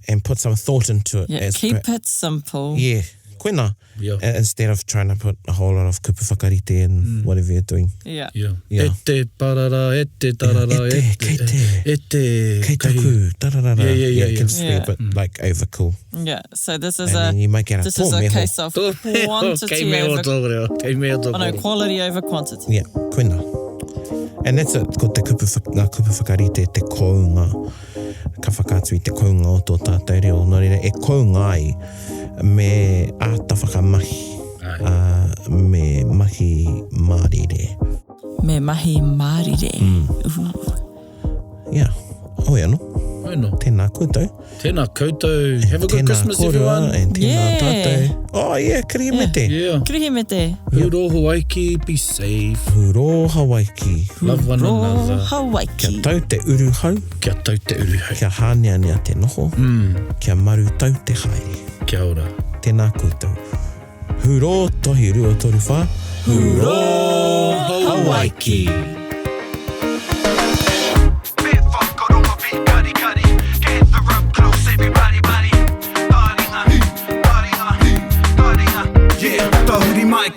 S2: and put some thought into it.
S4: Yeah, keep it simple.
S2: Yeah, koina.
S3: Yeah.
S2: Instead of trying to put a whole lot of kupu whakarite in whatever you're doing.
S4: Yeah.
S3: E te parara, e te tarara, e te...
S2: Kei taku, tararara.
S3: Yeah.
S2: It can just be a bit like over cool.
S4: Yeah, so this is
S2: and you might get
S4: this is a case of quantity over... quality over quantity.
S2: Yeah, koina. And that's it, ko te kupu whakarite, te kounga. Ka whakātui te kounga o tō tātou reo. Nō reira, e kounga ai me āta whakamahi. Me mahi mārire.
S4: Me mahi mārire.
S2: Yeah. Hoi anō. Tēnā koutou.
S3: Tēnā koutou. Have a good Christmas, everyone.
S2: And tēnā tātou. Oh, yeah, kirihi mete.
S3: Yeah.
S4: Kirihi mete.
S3: Huro Hawaii, be safe.
S2: Huro Hawaii.
S3: Love one another.
S4: Hawaii.
S2: Kia tau te uruhau.
S3: Kia tau te uruhau.
S2: Kia hāneanea te noho. Kia maru tau te haere.
S3: Kia ora.
S2: Tēnā koutou. Huro tohi rua toru whā.
S3: Huro Hawaii.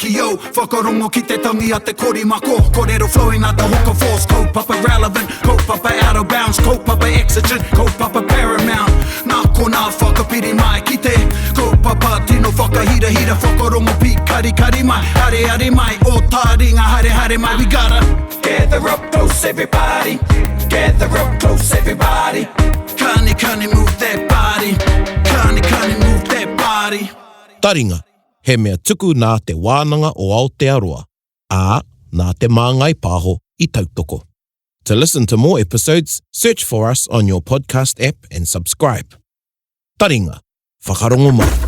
S1: Yo, whakarongo ki te tangi a te korimako. Kōrero flowing out the hook of force. Kaupapa relevant, kaupapa out of bounds, kaupapa exigent, kaupapa paramount. Nā kona whakapiri mai ki te kaupapa tino whakahira whakarongo pi kari mai. Hare mai, o Taringa hare mai. We gotta gather up close everybody. Gather up close everybody. Kani move that body. Kani move that body.
S2: Taringa. He mea tuku nā te wānanga o Aotearoa, nā te māngai pāho I tautoko. To listen to more episodes, search for us on your podcast app and subscribe. Taringa, whakarongo mai.